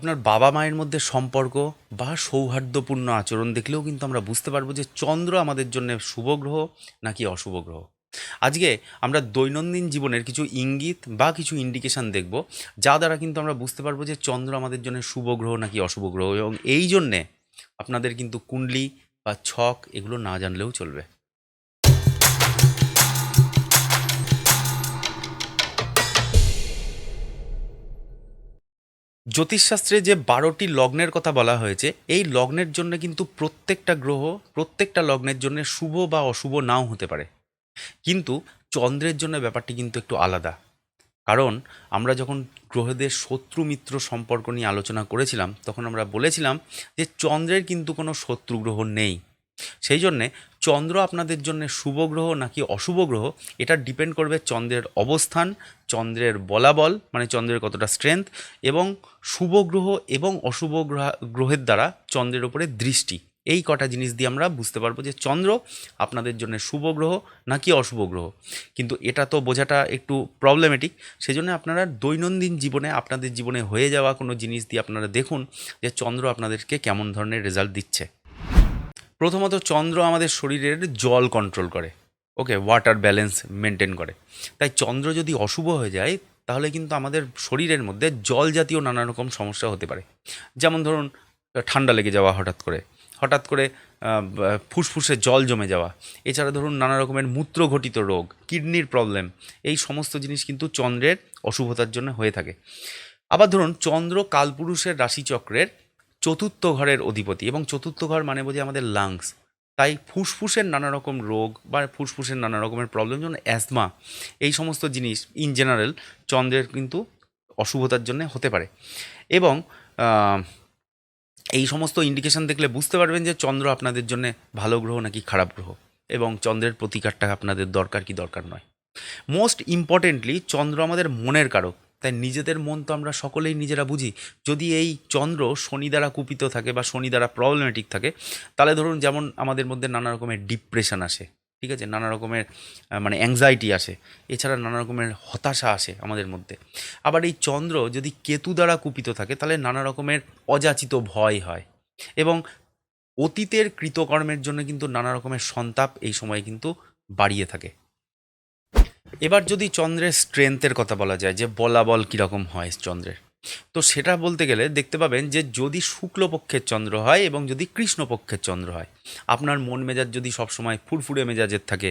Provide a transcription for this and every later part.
আপনার বাবা মায়ের মধ্যে সম্পর্ক বা সৌহার্দ্যপূর্ণ আচরণ দেখলেও কিন্তু আমরা বুঝতে পারবো যে চন্দ্র আমাদের জন্য শুভ গ্রহ নাকি অশুভ গ্রহ। আজকে আমরা দৈনন্দিন জীবনের কিছু ইঙ্গিত বা কিছু ইন্ডিকেশন দেখব, যা দ্বারা কিন্তু আমরা বুঝতে পারবো যে চন্দ্র আমাদের জন্য শুভ গ্রহ নাকি অশুভ গ্রহ, এবং এই জন্যে আপনাদের কিন্তু কুণ্ডলী বা ছক এগুলো না জানলেও চলবে। জ্যোতিষশাস্ত্রে যে 12টি লগ্নের কথা বলা হয়েছে, এই লগ্নের জন্য কিন্তু প্রত্যেকটা গ্রহ প্রত্যেকটা লগ্নের জন্য শুভ বা অশুভ নাও হতে পারে। কিন্তু চন্দ্রের জন্য ব্যাপারটি কিন্তু একটু আলাদা। কারণ আমরা যখন গ্রহদের শত্রু মিত্র সম্পর্ক নিয়ে আলোচনা করেছিলাম, তখন আমরা বলেছিলাম যে চন্দ্রের কিন্তু কোনো শত্রু গ্রহ নেই। সেই জন্যে চন্দ্র আপনাদের জন্য শুভ গ্রহ নাকি অশুভ গ্রহ, এটা ডিপেন্ড করবে চন্দ্রের অবস্থান, চন্দ্রের বলাবল মানে চন্দ্রের কতটা স্ট্রেংথ, এবং শুভ গ্রহ এবং অশুভ গ্রহের দ্বারা চন্দ্রের উপরে দৃষ্টি। এই কটা জিনিস দিয়ে আমরা বুঝতে পারবো যে চন্দ্র আপনাদের জন্য শুভ গ্রহ নাকি অশুভ গ্রহ। কিন্তু এটা তো বোঝাটা একটু প্রবলেমেটিক। সেই জন্য আপনারা দৈনন্দিন জীবনে আপনাদের জীবনে হয়ে যাওয়া কোনো জিনিস দিয়ে আপনারা দেখুন যে চন্দ্র আপনাদেরকে কেমন ধরনের রেজাল্ট দিচ্ছে। প্রথমত চন্দ্র আমাদের শরীরের জল কন্ট্রোল করে, ওকে, ওয়াটার ব্যালেন্স মেনটেন করে। তাই চন্দ্র যদি অশুভ হয়ে যায়, তাহলে কিন্তু আমাদের শরীরের মধ্যে জল জাতীয় নানা রকম সমস্যা হতে পারে। যেমন ধরুন ঠান্ডা লেগে যাওয়া, হঠাৎ করে ফুসফুসে জল জমে যাওয়া, এছাড়া ধরুন নানা রকমের মূত্রঘটিত রোগ, কিডনির প্রবলেম, এই সমস্ত জিনিস কিন্তু চন্দ্রের অশুভতার জন্য হয়ে থাকে। আবার ধরুন চন্দ্র কালপুরুষের রাশিচক্রের চতুর্থ ঘরের অধিপতি, এবং চতুর্থ ঘর মানে বোঝে আমাদের লাংস। তাই ফুসফুসের নানা রকম রোগ বা ফুসফুসের নানা রকমের প্রবলেম, যেমন অ্যাজমা, এই সমস্ত জিনিস ইন জেনারেল চন্দ্রের কিন্তু অশুভতার জন্য হতে পারে। এবং এই সমস্ত ইন্ডিকেশন দেখলে বুঝতে পারবেন যে চন্দ্র আপনাদের জন্য ভালো গ্রহ নাকি খারাপ গ্রহ, এবং চন্দ্রের প্রতিকারটা আপনাদের দরকার কি দরকার নয়। মোস্ট ইম্পর্টেন্টলি চন্দ্র আমাদের মনের কারক। তাই নিজেদের মন তো আমরা সকলেই নিজেরা বুঝি। যদি এই চন্দ্র শনি দ্বারা কুপিত থাকে বা শনি দ্বারা প্রবলেমেটিক থাকে, তাহলে ধরুন যেমন আমাদের মধ্যে নানা রকমের ডিপ্রেশন আসে, ঠিক আছে, নানা রকমের মানে অ্যাংজাইটি আসে, এছাড়া নানা রকমের হতাশা আসে আমাদের মধ্যে। আবার এই চন্দ্র যদি কেতু দ্বারা কুপিত থাকে, তাহলে নানা রকমের অযাচিত ভয় হয়, এবং অতীতের কৃতকর্মের জন্য কিন্তু নানা রকমের সন্তাপ এই সময় কিন্তু বাড়িয়ে থাকে। এবার যদি চন্দ্রের স্ট্রেংথের কথা বলা যায়, যে বলাবল কীরকম হয় চন্দ্রের, তো সেটা বলতে গেলে দেখতে পাবেন যে যদি শুক্লপক্ষের চন্দ্র হয় এবং যদি কৃষ্ণপক্ষের চন্দ্র হয়, আপনার মন মেজাজ যদি সবসময় ফুরফুরে মেজাজের থাকে,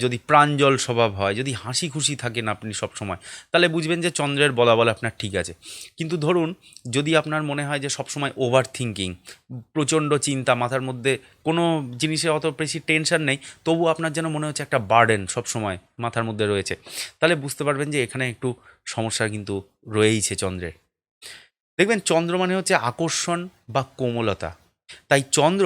যদি প্রাঞ্জল স্বভাব হয়, যদি হাসি খুশি থাকেন আপনি সবসময়, তাহলে বুঝবেন যে চন্দ্রের বলাবল আপনার ঠিক আছে। কিন্তু ধরুন যদি আপনার মনে হয় যে সবসময় ওভার থিঙ্কিং, প্রচণ্ড চিন্তা, মাথার মধ্যে কোনো জিনিসে অত বেশি টেনশন নেই, তবু আপনার যেন মনে হচ্ছে একটা বার্ডেন সবসময় মাথার মধ্যে রয়েছে, তাহলে বুঝতে পারবেন যে এখানে একটু সমস্যা কিন্তু রয়েইছে চন্দ্রের। দেখবেন চন্দ্র মানে হচ্ছে আকর্ষণ বা কোমলতা। তাই চন্দ্র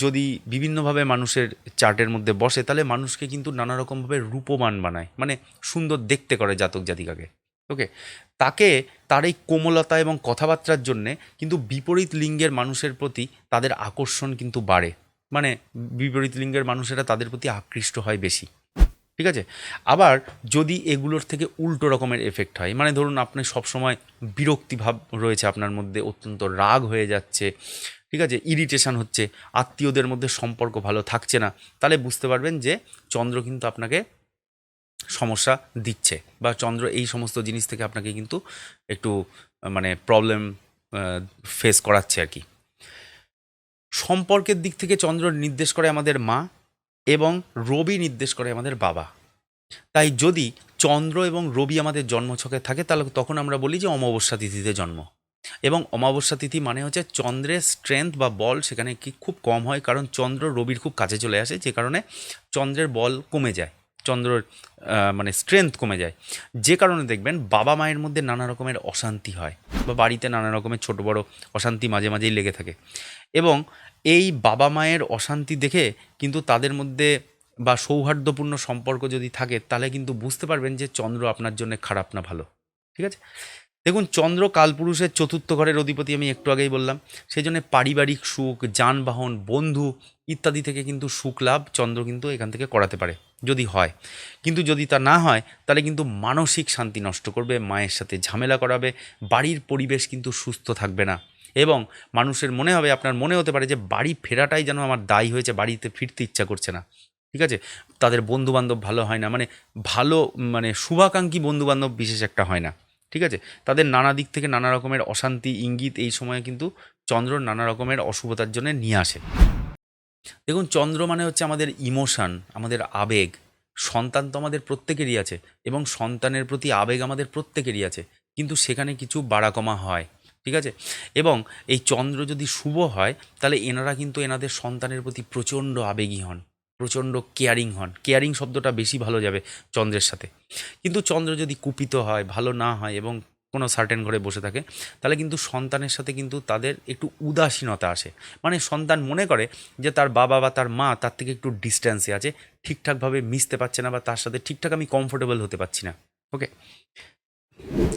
যদি বিভিন্নভাবে মানুষের চার্টের মধ্যে বসে, তাহলে মানুষকে কিন্তু নানা রকমভাবে রূপবান বানায়, মানে সুন্দর দেখতে করে জাতক জাতিকাকে, ওকে। তাকে তার এই কোমলতা এবং কথাবার্তার জন্যে কিন্তু বিপরীত লিঙ্গের মানুষের প্রতি তাদের আকর্ষণ কিন্তু বাড়ে, মানে বিপরীত লিঙ্গের মানুষেরা তাদের প্রতি আকৃষ্ট হয় বেশি, ঠিক আছে। আবার যদি এগুলোর থেকে উল্টো রকমের এফেক্ট হয়, মানে ধরুন আপনি সবসময় বিরক্তিভাব রয়েছে আপনার মধ্যে, অত্যন্ত রাগ হয়ে যাচ্ছে, ঠিক আছে, ইরিটেশন হচ্ছে, আত্মীয়দের মধ্যে সম্পর্ক ভালো থাকছে না, তাহলে বুঝতে পারবেন যে চন্দ্র কিন্তু আপনাকে সমস্যা দিচ্ছে, বা চন্দ্র এই সমস্ত জিনিস থেকে আপনাকে কিন্তু একটু মানে প্রবলেম ফেস করাচ্ছে আর কি। সম্পর্কের দিক থেকে চন্দ্র নির্দেশ করে আমাদের মা, এবং রবি নির্দেশ করে আমাদের বাবা। তাই যদি চন্দ্র এবং রবি আমাদের জন্মছকে থাকে, তাহলে তখন আমরা বলি যে অমাবস্যা তিথিতে জন্ম। এবং অমাবস্যা তিথি মানে হচ্ছে চন্দ্রের স্ট্রেংথ বা বল সেখানে কি খুব কম হয়, কারণ চন্দ্র রবির খুব কাছে চলে আসে, যে কারণে চন্দ্রের বল কমে যায়, চন্দ্রের মানে স্ট্রেংথ কমে যায়। যে কারণে দেখবেন বাবা মায়ের মধ্যে নানা রকমের অশান্তি হয়, বা বাড়িতে নানা রকমের ছোটো বড়ো অশান্তি মাঝে মাঝেই লেগে থাকে। এবং এই বাবা মায়ের অশান্তি দেখে কিন্তু তাদের মধ্যে বা সৌহার্দ্যপূর্ণ সম্পর্ক যদি থাকে, তাহলে কিন্তু বুঝতে পারবেন যে চন্দ্র আপনার জন্য খারাপ না ভালো, ঠিক আছে। দেখুন চন্দ্র কালপুরুষের চতুর্থ ঘরের অধিপতি, আমি একটু আগেই বললাম। সেই জন্য পারিবারিক সুখ, যানবাহন, বন্ধু ইত্যাদি থেকে কিন্তু সুখ লাভ চন্দ্র কিন্তু এখান থেকে করাতে পারে যদি হয়। কিন্তু যদি তা না হয়, তাহলে কিন্তু মানসিক শান্তি নষ্ট করবে, মায়ের সাথে ঝামেলা করাবে, বাড়ির পরিবেশ কিন্তু সুস্থ থাকবে না। এবং মানুষের মনে হবে, আপনার মনে হতে পারে যে বাড়ি ফেরাটাই যেন আমার দায় হয়েছে, বাড়িতে ফিরতে ইচ্ছা করছে না। ঠিক আছে? তাদের বন্ধুবান্ধব ভালো হয় না, মানে ভালো, মানে শুভাকাঙ্ক্ষী বন্ধুবান্ধব বিশেষ একটা হয় না। ঠিক আছে? তাদের নানা দিক থেকে নানা রকমের অশান্তি ইঙ্গিত এই সময়ে কিন্তু চন্দ্র নানা রকমের অশুভতার জন্য নিয়ে আসে। দেখুন, চন্দ্র মানে হচ্ছে আমাদের ইমোশান, আমাদের আবেগ। সন্তান তো আমাদের প্রত্যেকেরই আছে এবং সন্তানের প্রতি আবেগ আমাদের প্রত্যেকেরই আছে। কিন্তু সেখানে কিছু বাড়া কমা হয়। ঠিক আছে? এবং এই চন্দ্র যদি শুভ হয়, তাহলে এনারা কিন্তু এনাদের সন্তানের প্রতি প্রচণ্ড আবেগী হন, প্রচণ্ড কেয়ারিং হন। কেয়ারিং শব্দটা বেশি ভালো যাবে চন্দ্রের সাথে। কিন্তু চন্দ্র যদি কুপিত হয়, ভালো না হয় এবং কোনো সার্টেন ঘরে বসে থাকে, তাহলে কিন্তু সন্তানের সাথে কিন্তু তাদের একটু উদাসীনতা আসে। মানে সন্তান মনে করে যে তার বাবা বা তার মা তার থেকে একটু ডিস্ট্যান্সে আছে, ঠিকঠাকভাবে মিশতে পারছে না বা তার সাথে ঠিকঠাক আমি কমফোর্টেবল হতে পারছি না। ওকে?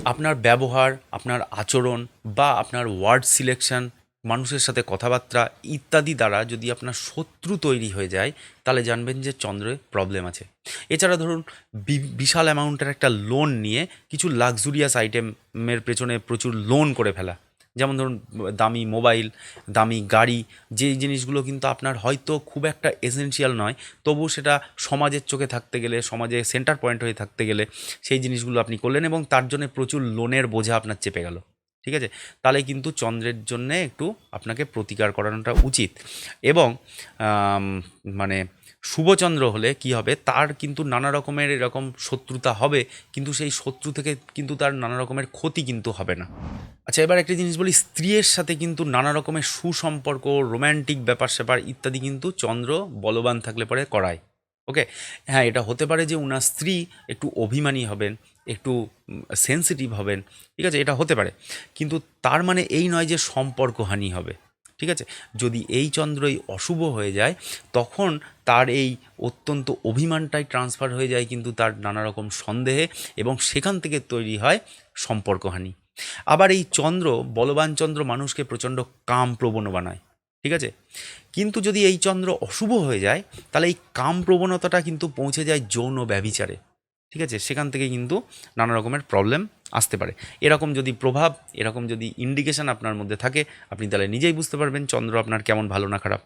আপনার ব্যবহার, আপনার আচরণ বা আপনার ওয়ার্ড সিলেকশন, মানুষের সাথে কথাবার্তা ইত্যাদি দ্বারা যদি আপনার শত্রু তৈরি হয়ে যায়, তাহলে জানবেন যে চন্দ্রে প্রবলেম আছে। এছাড়া ধরুন, বিশাল অ্যামাউন্টের একটা লোন নিয়ে কিছু লাক্সুরিয়াস আইটেমের পেছনে প্রচুর লোন করে ফেলা। যেমন ধরুন, দামি মোবাইল, দামি গাড়ি, যেই জিনিসগুলো কিন্তু আপনার হয়তো খুব একটা এসেনশিয়াল নয়, তবুও সেটা সমাজের চোখে থাকতে গেলে, সমাজে সেন্টার পয়েন্ট হয়ে থাকতে গেলে সেই জিনিসগুলো আপনি করলেন এবং তার জন্য প্রচুর লোনের বোঝা আপনার চেপে গেল। ঠিক আছে? তাহলে কিন্তু চন্দ্রের জন্যে একটু আপনাকে প্রতিকার করানোটা উচিত। এবং আম, মানে শুভচন্দ্র হলে কি হবে, তার কিন্তু নানা রকমের এরকম শত্রুতা হবে, কিন্তু সেই শত্রু থেকে কিন্তু তার নানা রকমের ক্ষতি কিন্তু হবে না। আচ্ছা, এবার একটা জিনিস বলি, স্ত্রীর সাথে কিন্তু নানা রকমের সুসম্পর্ক, রোম্যান্টিক ব্যাপার-স্যাপার ইত্যাদি কিন্তু চন্দ্র বলবান থাকলে পরে করায়। ওকে? হ্যাঁ, এটা হতে পারে যে উনার স্ত্রী একটু অভিমানী হবেন, একটু সেনসিটিভ হবেন। ঠিক আছে? এটা হতে পারে। কিন্তু তার মানে এই নয় যে সম্পর্কহানি হবে। ঠিক আছে? যদি এই চন্দ্রই অশুভ হয়ে যায়, তখন তার এই অত্যন্ত অভিমানটাই ট্রান্সফার হয়ে যায় কিন্তু তার নানা রকম সন্দেহে, এবং সেখান থেকে তৈরি হয় সম্পর্কহানি। আবার এই চন্দ্র, বলবান চন্দ্র মানুষকে প্রচণ্ড কামপ্রবণ বানায়। ঠিক আছে? কিন্তু যদি এই চন্দ্র অশুভ হয়ে যায়, তাহলে এই কাম প্রবণতাটা কিন্তু পৌঁছে যায় যৌন ব্যভিচারে। ঠিক আছে? সেখান থেকে কিন্তু নানা রকমের প্রবলেম আসতে পারে। এরকম যদি প্রভাব, এরকম যদি ইন্ডিকেশন আপনার মধ্যে থাকে, আপনি তাহলে নিজেই বুঝতে পারবেন চন্দ্র আপনার কেমন, ভালো না খারাপ।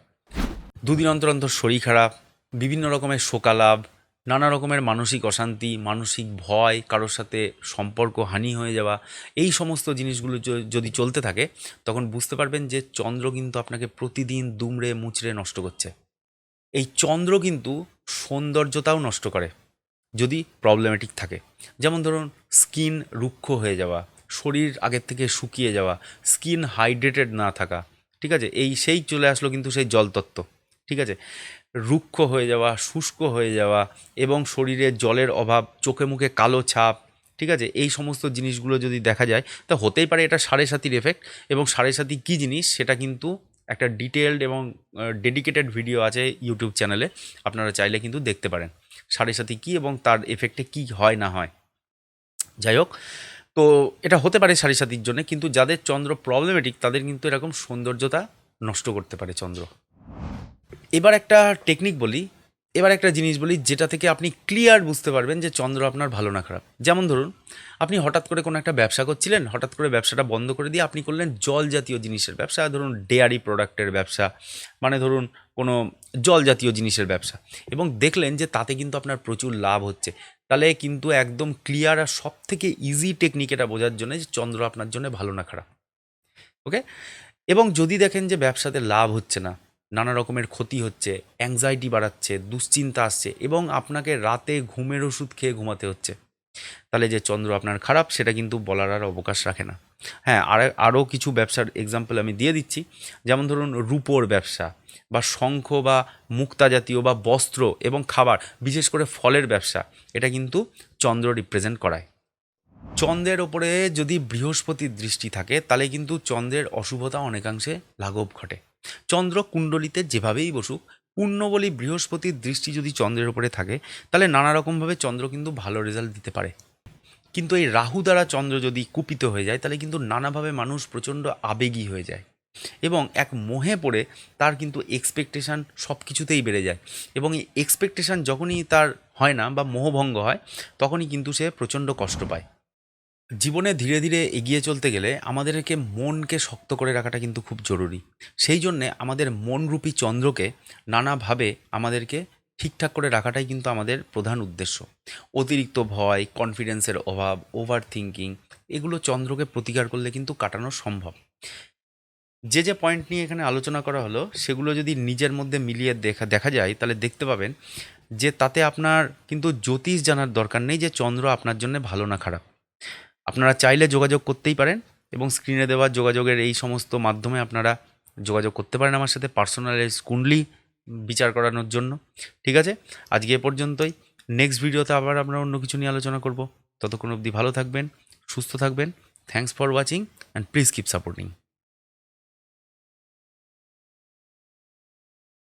দুদিন অন্তর অন্তর শরীর খারাপ, বিভিন্ন রকমের শোকালাভ, নানা রকমের মানসিক অশান্তি, মানসিক ভয়, কারোর সাথে সম্পর্ক হানি হয়ে যাওয়া, এই সমস্ত জিনিসগুলো যদি চলতে থাকে, তখন বুঝতে পারবেন যে চন্দ্র কিন্তু আপনাকে প্রতিদিন দুমড়ে মুচড়ে নষ্ট করছে। এই চন্দ্র কিন্তু সৌন্দর্যতাও নষ্ট করে যদি প্রবলেমেটিক থাকে। যেমন ধরুন, স্কিন রুক্ষ হয়ে যাওয়া, শরীর আগের থেকে শুকিয়ে যাওয়া, স্কিন হাইড্রেটেড না থাকা। ঠিক আছে? এই সেই চলে আসলো কিন্তু সেই জলতত্ত্ব। ঠিক আছে? রুক্ষ হয়ে যাওয়া, শুষ্ক হয়ে যাওয়া এবং শরীরে জলের অভাব, চোখে মুখে কালো ছাপ। ঠিক আছে? এই সমস্ত জিনিসগুলো যদি দেখা যায়, তা হতেই পারে এটা সাড়ে সাতির এফেক্ট। এবং সাড়ে সাতি কী জিনিস সেটা কিন্তু একটা ডিটেলড এবং ডেডিকেটেড ভিডিও আছে ইউটিউব চ্যানেলে, আপনারা চাইলে কিন্তু দেখতে পারেন সাড়ে সাতি কী এবং তার এফেক্টে কী হয় না হয়। যাই হোক, তো এটা হতে পারে সাড়ে সাতির জন্য, কিন্তু যাদের চন্দ্র প্রবলেমেটিক তাদের কিন্তু এরকম সৌন্দর্যতা নষ্ট করতে পারে চন্দ্র। এবার একটা টেকনিক বলি, এবার একটা জিনিস বলি যেটা থেকে আপনি ক্লিয়ার বুঝতে পারবেন যে চন্দ্র আপনার ভালো না খারাপ। যেমন ধরুন, আপনি হঠাৎ করে কোনো একটা ব্যবসা করছিলেন, হঠাৎ করে ব্যবসাটা বন্ধ করে দিয়ে আপনি করলেন জল জাতীয় জিনিসের ব্যবসা, ধরুন ডেয়ারি প্রোডাক্টের ব্যবসা, মানে ধরুন কোনো জল জাতীয় জিনিসের ব্যবসা, এবং দেখলেন যে তাতে কিন্তু আপনার প্রচুর লাভ হচ্ছে। তাহলে কিন্তু একদম ক্লিয়ার আর সব থেকে ইজি টেকনিক এটা বোঝার জন্য যে চন্দ্র আপনার জন্য ভালো না খারাপ। ওকে? এবং যদি দেখেন যে ব্যবসাতে লাভ হচ্ছে না, নানা রকমের ক্ষতি হচ্ছে, অ্যাংজাইটি বাড়াচ্ছে, দুশ্চিন্তা আসছে এবং আপনাকে রাতে ঘুমের ওষুধ খেয়ে ঘুমাতে হচ্ছে, তাহলে যে চন্দ্র আপনার খারাপ সেটা কিন্তু বলার আর অবকাশ রাখে না। হ্যাঁ, আরও কিছু ব্যবসার এক্সাম্পল আমি দিয়ে দিচ্ছি। যেমন ধরুন, রূপোর ব্যবসা বা শঙ্খ বা মুক্তা জাতীয় বা বস্ত্র এবং খাবার, বিশেষ করে ফলের ব্যবসা, এটা কিন্তু চন্দ্র রিপ্রেজেন্ট করায়। চন্দ্রের ওপরে যদি বৃহস্পতির দৃষ্টি থাকে, তাহলে কিন্তু চন্দ্রের অশুভতা অনেকাংশে লাঘব ঘটে। চন্দ্র কুণ্ডলিতে যেভাবেই বসুক, পূর্ণবলী বৃহস্পতির দৃষ্টি যদি চন্দ্রের ওপরে থাকে, তাহলে নানা রকমভাবে চন্দ্র কিন্তু ভালো রেজাল্ট দিতে পারে। কিন্তু এই রাহু দ্বারা চন্দ্র যদি কুপিত হয়ে যায়, তাহলে কিন্তু নানাভাবে মানুষ প্রচণ্ড আবেগী হয়ে যায় এবং এক মোহে পড়ে তার কিন্তু এক্সপেকটেশান সব কিছুতেই বেড়ে যায়, এবং এই এক্সপেকটেশান যখনই তার হয় না বা মোহভঙ্গ হয়, তখনই কিন্তু সে প্রচণ্ড কষ্ট পায়। জীবনে ধীরে ধীরে এগিয়ে চলতে গেলে আমাদেরকে মনকে শক্ত করে রাখাটা কিন্তু খুব জরুরি। সেই জন্যে আমাদের মনরূপী চন্দ্রকে নানাভাবে আমাদেরকে ঠিকঠাক করে রাখাটাই কিন্তু আমাদের প্রধান উদ্দেশ্য। অতিরিক্ত ভয়, কনফিডেন্সের অভাব, ওভার থিঙ্কিং, এগুলো চন্দ্রকে প্রতিকার করলে কিন্তু কাটানো সম্ভব। যে যে পয়েন্ট নিয়ে এখানে আলোচনা করা হলো সেগুলো যদি নিজের মধ্যে মিলিয়ে দেখা দেখা যায় তাহলে দেখতে পাবেন যে তাতে আপনার কিন্তু জ্যোতিষ জানার দরকার নেই যে চন্দ্র আপনার জন্য ভালো না খারাপ। আপনারা চাইলে যোগাযোগ করতেই পারেন এবং স্ক্রিনে দেওয়া যোগাযোগের এই সমস্ত মাধ্যমে আপনারা যোগাযোগ করতে পারেন আমার সাথে পার্সোনালাইজ কুণ্ডলি বিচার করানোর জন্য। ঠিক আছে, আজকে এ পর্যন্তই। নেক্সট ভিডিওতে আবার আমরা অন্য কিছু নিয়ে আলোচনা করব। ততক্ষণ অবধি ভালো থাকবেন, সুস্থ থাকবেন। Thanks for watching and please keep supporting.